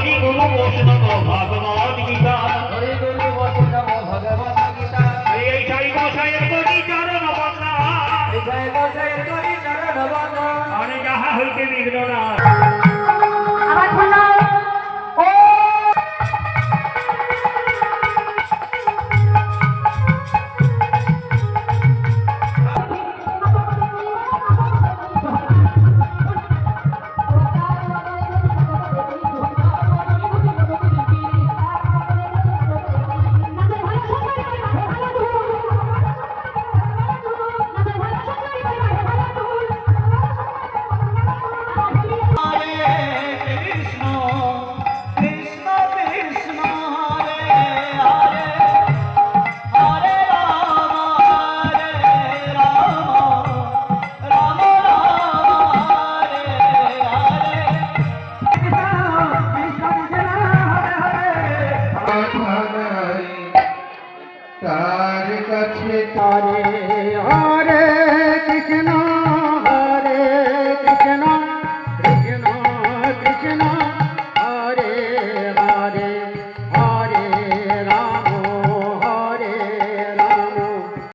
হরি গুরু বৈষ্ণব ভগবত গীতা হরি গুরু বৈষ্ণব ভগবত গীতা এই সাই গোসাইয়ের করি চরণ বন্দনা এই জয় গোসাইয়ের করি চরণ বন্দনা আরে যাহা হইতে বিঘ্ন না আবার বলো ও তারে হরে হরে কৃষ্ণ